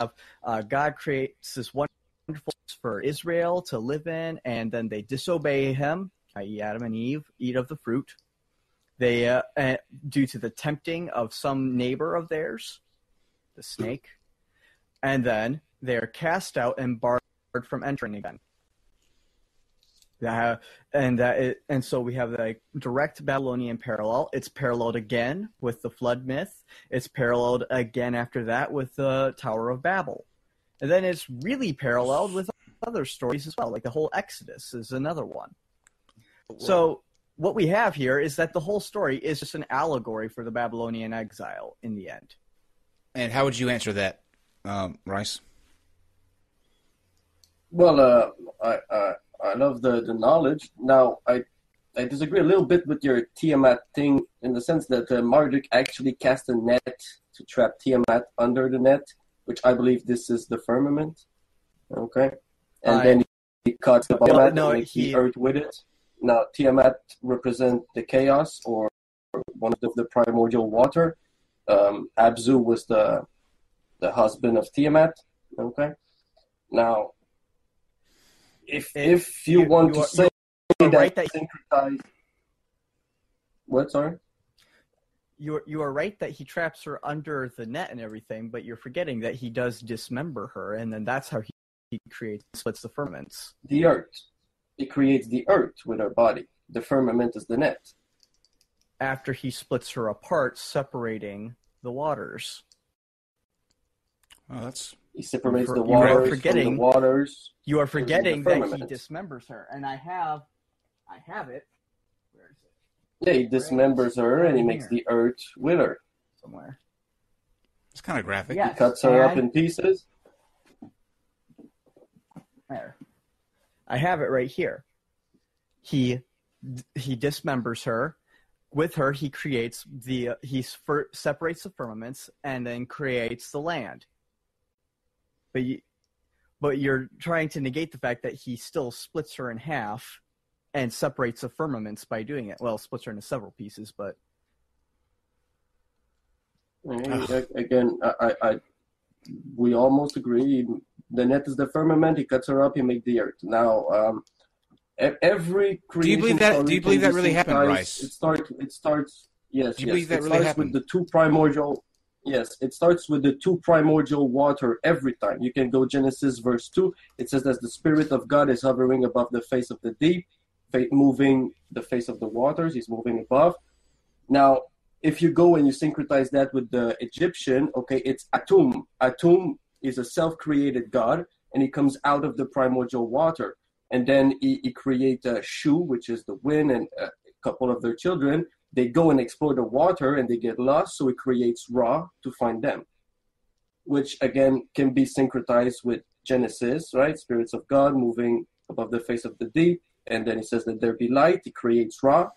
God creates this wonderful place for Israel to live in, and then they disobey him, i.e. Adam and Eve, eat of the fruit. They, due to the tempting of some neighbor of theirs, the snake, and then they're cast out and barred from entering again. And so we have the direct Babylonian parallel. It's paralleled again with the flood myth. It's paralleled again after that with the Tower of Babel. And then it's really paralleled with other stories as well, like the whole Exodus is another one. Whoa. So what we have here is that the whole story is just an allegory for the Babylonian exile in the end. And how would you answer that, Rice? Well, I love the knowledge. Now, I disagree a little bit with your Tiamat thing in the sense that Marduk actually cast a net to trap Tiamat under the net, which I believe this is the firmament. Okay? And then he cuts the Tiamat and makes the earth with it. Now, Tiamat represents the chaos or one of the primordial water. Abzu was the husband of Tiamat. Okay? Now, if you want to say that syncretized... What, sorry? You are right that he traps her under the net and everything, but you're forgetting that he does dismember her, and then that's how he splits the firmaments. The earth. He creates the earth with her body. The firmament is the net. After he splits her apart, separating the waters. Oh, that's... He separates the waters from the waters. You are forgetting that he dismembers her, and I have it. Where is it? Yeah, he dismembers her, and he makes the earth with her. Somewhere. It's kind of graphic. Yes, he cuts her up in pieces. There. I have it right here. He dismembers her. With her, he creates separates the firmaments and then creates the land. But you're trying to negate the fact that he still splits her in half and separates the firmaments by doing it. Well, splits her into several pieces, but... Again, we almost agree. The net is the firmament. He cuts her up. He makes the earth. Now, every creation... Do you believe that really happened, Rice? It starts. Yes. Do you believe that really happened? With the two primordial... Yes, it starts with the two primordial water every time. You can go Genesis verse 2. It says that the Spirit of God is hovering above the face of the deep, moving the face of the waters. He's moving above. Now, if you go and you syncretize that with the Egyptian, okay, it's Atum. Atum is a self-created God, and he comes out of the primordial water. And then he creates Shu, which is the wind, and a couple of their children. They go and explore the water and they get lost, so it creates Ra to find them, which again can be syncretized with Genesis, right? Spirits of God moving above the face of the deep, and then he says that there be light. He creates Ra.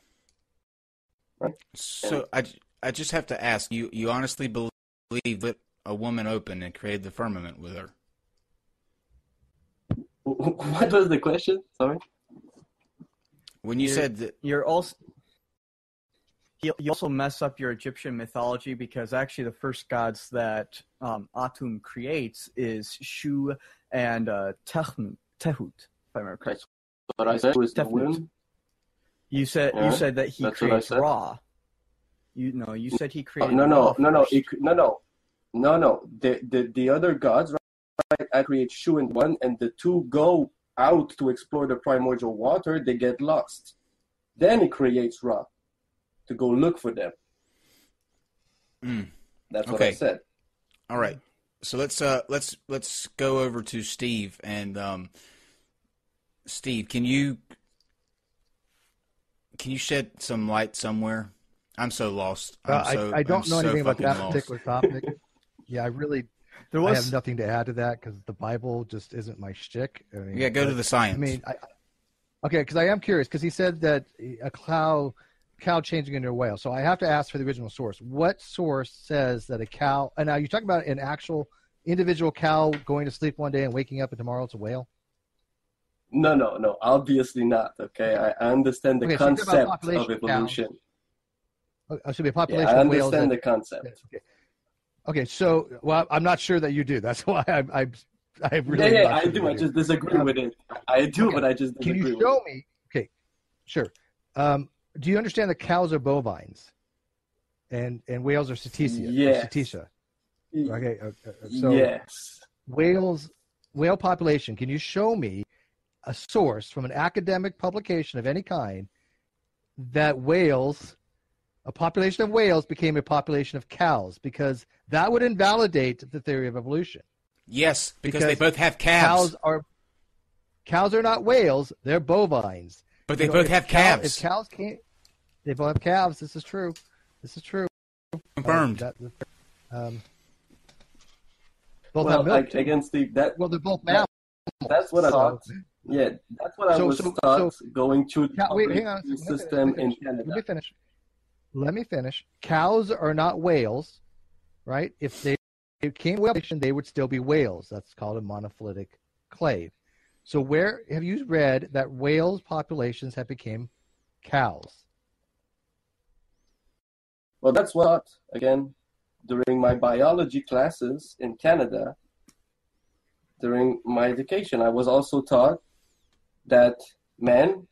Right? So I just have to ask you: you honestly believe that a woman opened and created the firmament with her? What was the question? Sorry. When you said that you're also. You also mess up your Egyptian mythology because actually the first gods that Atum creates is Shu and Tehut, if I remember correctly. What I said was the wind. You said that he creates Ra. You said he created. No. The other gods, right? I create Shu and one, and the two go out to explore the primordial water. They get lost. Then he creates Ra to go look for them. That's what I said. All right. So let's go over to Steve and Steve, can you shed some light somewhere? I'm so lost. I don't know anything about that particular topic. Yeah, I have nothing to add to that because the Bible just isn't my shtick. Go to the science. Okay, because I am curious because he said that a cow changing into a whale. So I have to ask for the original source. What source says that a cow? And now you're talking about an actual individual cow going to sleep one day and waking up and tomorrow it's a whale? No, obviously not. Okay, I understand the concept of evolution. Should be a population. I understand the concept. Okay, so I'm not sure that you do. That's why I really Yeah, not I sure do. that I you just disagree with it. I do, Okay. but I just Can disagree you with show it. me? Okay, sure. Do you understand that cows are bovines, and whales are cetacea? Yes. Cetacea. Okay. So Yes. whale population. Can you show me a source from an academic publication of any kind that a population of whales became a population of cows? Because that would invalidate the theory of evolution. Yes, because they both have calves. Cows are not whales; they're bovines. But they both have calves. If cows can't, they both have calves. This is true. Confirmed. Both have milk. Again, Steve, They're both mammals. that's what I thought. Yeah, that's what I was taught going through the hang on public system in Canada. Let me finish. Cows are not whales, right? If they became whale, they would still be whales. That's called a monophyletic clade. So where have you read that whales populations have become cows? Well, that's what, again, during my biology classes in Canada, during my education, I was also taught that men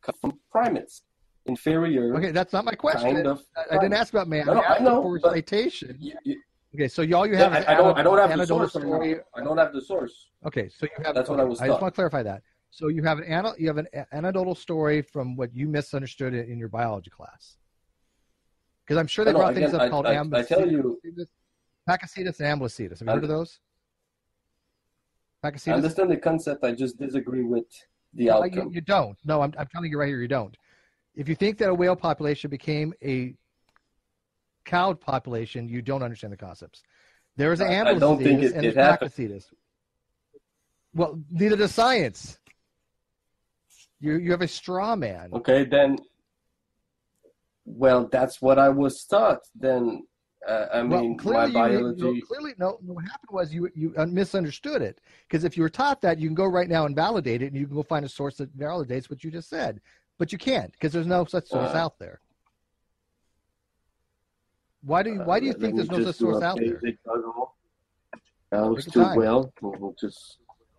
come from primates, inferior. Okay, that's not my question. Kind of I didn't ask about man. No, I asked I know, for but citation. you, Okay, so all you have is I don't have the anecdotal source. story. I don't have the source. Okay, so you have. That's what I was I just taught. want to clarify that. So you have an anecdotal story from what you misunderstood in your biology class. Because I'm sure they brought things up called I tell you, Pakicetus and Amblicitus. Have you heard of those? Pakicetus? I understand the concept. I just disagree with the outcome. You don't. No, I'm telling you right here, you don't. If you think that a whale population became a cow population, you don't understand the concepts. There is an Amblicitus and there's Pakicetus. Well, neither does science. You have a straw man. Okay, then. Well, that's what I was taught. Then, my biology. No. What happened was you misunderstood it. Because if you were taught that, you can go right now and validate it, and you can go find a source that validates what you just said. But you can't, because there's no such source out there. Why do you think there's no such source out there? Cows to whale, just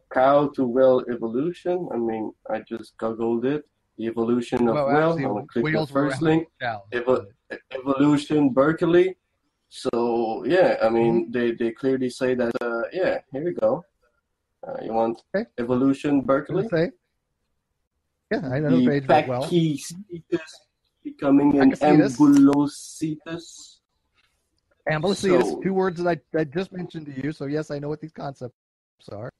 cow to whale evolution. I mean, I just googled it. The evolution of whale. I'm gonna click the first link. Evolution Berkeley. So yeah, I mean, they clearly say that. Yeah, here we go. You want evolution Berkeley? Yeah, I know the page very well. Pixies becoming an Ambulocetus. Ambulocetus, two words that I just mentioned to you. So yes, I know what these concepts are.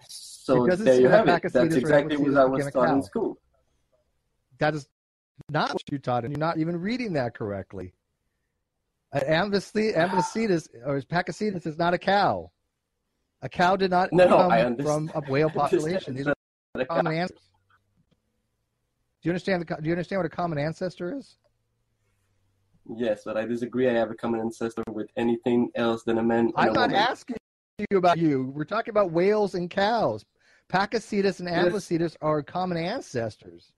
So there you have it. That's exactly what I was taught in school. That is not what you taught, and you're not even reading that correctly. Amblicitus or Pakicetus is not a cow. A cow did not come from a whale population. These are common ancestors. Do you understand what a common ancestor is? Yes, but I disagree. I have a common ancestor with anything else than a man. I'm not asking you about you. We're talking about whales and cows. Pakicetus and Amblicitus are common ancestors.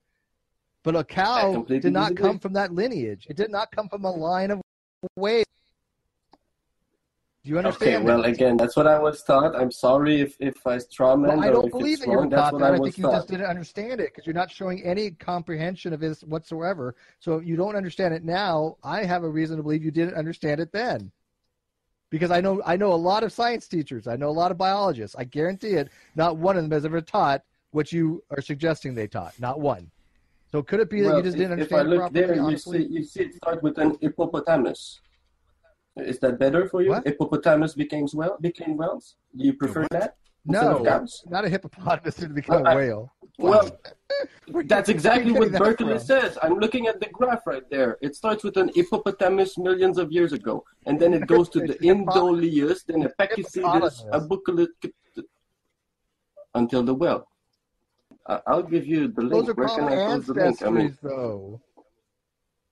But a cow did not come from that lineage. It did not come from a line of whales. Do you understand? Okay, well, again, that's what I was taught. I'm sorry if I strawman I don't believe that you were taught that. I think you just didn't understand it because you're not showing any comprehension of this whatsoever. So if you don't understand it now, I have a reason to believe you didn't understand it then. Because I know a lot of science teachers. I know a lot of biologists. I guarantee it, not one of them has ever taught what you are suggesting they taught. Not one. So could it be that you just didn't understand it properly? If I look there, you see it start with an hippopotamus. Is that better for you? What? Hippopotamus became whales? Do you prefer that? No, not a hippopotamus to become a whale. Well, that's exactly what Berkeley says. I'm looking at the graph right there. It starts with an hippopotamus millions of years ago, and then it goes to the Indolius, then a Pakicetus, a Bucolic, until the whale. I'll give you the link. Those are common ancestors, though.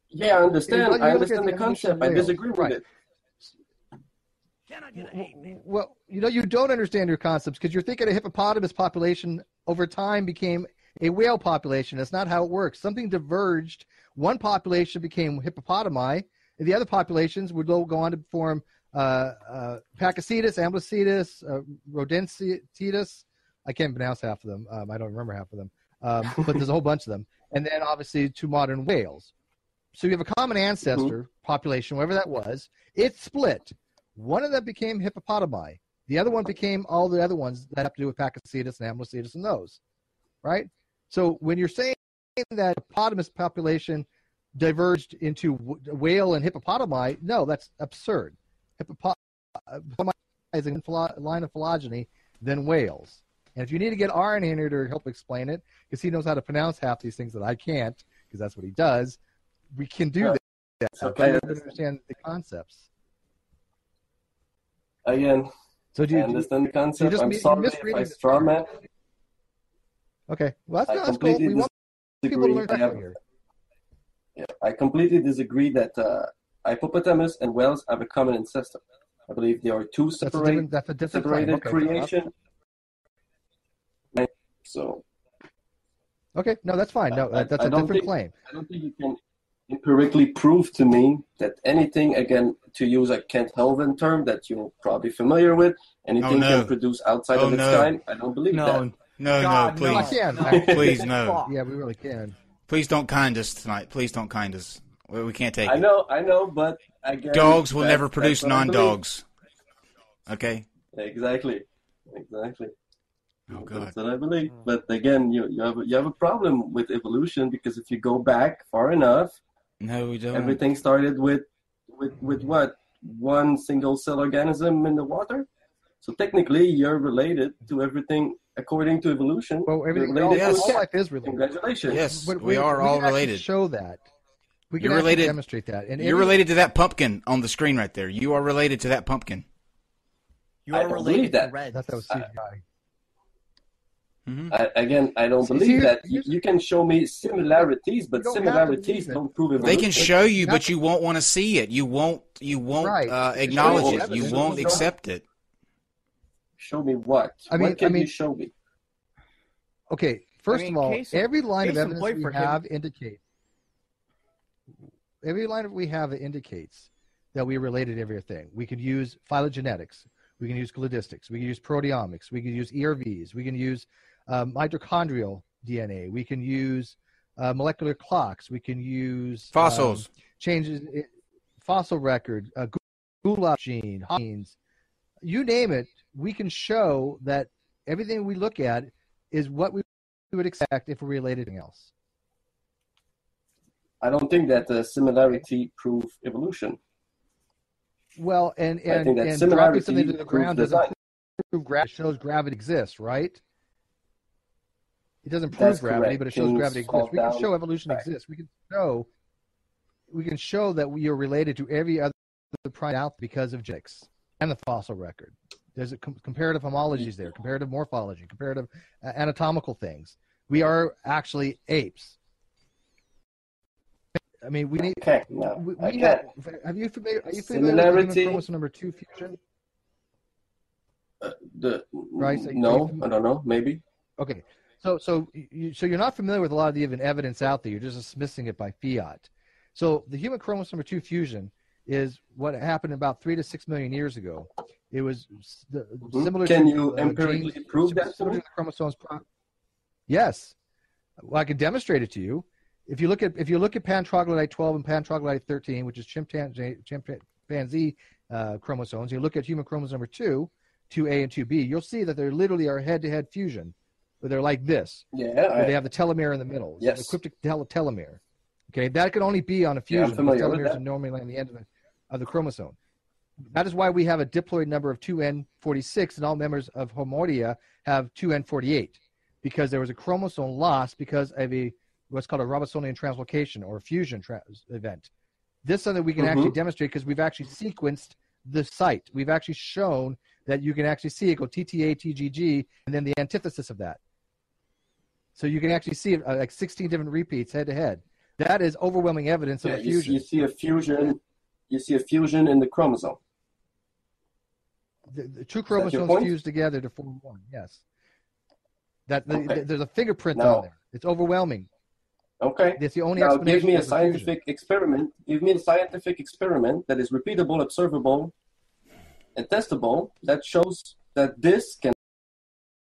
Yeah, I understand. I understand the concept. I disagree with it. Well, you don't understand your concepts because you're thinking a hippopotamus population over time became a whale population. That's not how it works. Something diverged. One population became hippopotami, and the other populations would go on to form Pakicetus, Amblicitus, Rodencetus. I can't pronounce half of them. I don't remember half of them. But there's a whale bunch of them. And then obviously 2 modern whales. So you have a common ancestor population, whatever that was. It split. One of them became hippopotami. The other one became all the other ones that have to do with Pakicetus and Amblicitus and those. Right? So when you're saying that hippopotamus population diverged into whale and hippopotami, no, that's absurd. Hippopotami is a line of phylogeny than whales. And if you need to get Aaron in here to help explain it, because he knows how to pronounce half these things that I can't, because that's what he does, we can do that. Okay. I understand the concepts. Again, So do you I understand the concept. just I'm sorry if I straw man. Okay, well that's cool. completely We want people to learn disagree. from here. Yeah, I completely disagree that hippopotamus and whales have a common ancestor. I believe they are two That's a different separated claim. Okay, creation. So. Okay, no, that's fine. No, that's a different claim. I don't think you can empirically prove to me that anything, again, to use a Kent Helven term that you're probably familiar with, anything can produce outside of its kind. I don't believe that. No, please. I can. Please, no. Yeah, we really can. Please don't kind us tonight. Please don't kind us. We can't take it. I know, but again, dogs will never produce non-dogs. Okay? Exactly. Oh, God. That's what I believe. But again, you have a problem with evolution, because if you go back far enough, no, we don't. Everything started with what? One single cell organism in the water. So technically, you're related to everything according to evolution. Well, all life is related. Congratulations. Yes, we are all related. Show that. We can You're related. Demonstrate that. And you're related to that pumpkin on the screen right there. You are related to that pumpkin. You are related to red. That was CGI. I don't believe that. You can show me similarities, but similarities don't prove evolution. They can show you, but you won't want to see it. You won't acknowledge it. You won't accept it. Show me what? What can you show me? Okay, first of all, every line of evidence we have indicates. Every line we have indicates that we are related to everything. We could use phylogenetics. We can use cladistics. We can use proteomics. We can use ERVs. We can use mitochondrial DNA. We can use molecular clocks. We can use fossils, changes, fossil record, Gulab gene, genes, you name it. We can show that everything we look at is what we would expect if we're related to anything else. I don't think that similarity proves evolution. Well, and dropping something to the ground doesn't prove gravity. It shows gravity exists, right? It doesn't prove gravity, but it shows gravity exists. We can show evolution exists. We can show that we are related to every other primate out because of genetics and the fossil record. There's a comparative homologies there, comparative morphology, comparative anatomical things. We are actually apes. I mean, we need. Okay, no, are you familiar with human chromosome number 2 fusion? Right? No, I don't know. Maybe. Okay, so you're not familiar with a lot of the even evidence out there. You're just dismissing it by fiat. So the human chromosome number 2 fusion is what happened about 3 to 6 million years ago. It was similar. Can you empirically prove that? Similar to the chromosomes. Yes, well, I can demonstrate it to you. If you look at pan-troglodyte 12 and pan-troglodyte 13, which is chimpanzee chromosomes, you look at human chromosome number 2, 2A and 2B, you'll see that they literally are head-to-head fusion, where they're like this. Yeah. They have the telomere in the middle. Yes. The cryptic telomere. Okay, that can only be on a fusion. Yeah, because telomeres are normally on the end of the chromosome. That is why we have a diploid number of 2n46, and all members of Homodia have 2n48, because there was a chromosome loss because of what's called a Robertsonian translocation or a fusion event. This is something we can actually demonstrate because we've actually sequenced the site. We've actually shown that you can actually see it go TTA, TGG, and then the antithesis of that. So you can actually see like 16 different repeats head to head. That is overwhelming evidence of a fusion. You see a fusion. You see a fusion in the chromosome. The two chromosomes fuse together to form one. Yes. There's a fingerprint on there. It's overwhelming. Okay. That's the only now explanation. Give me a scientific experiment. Give me a scientific experiment that is repeatable, observable, and testable that shows that this can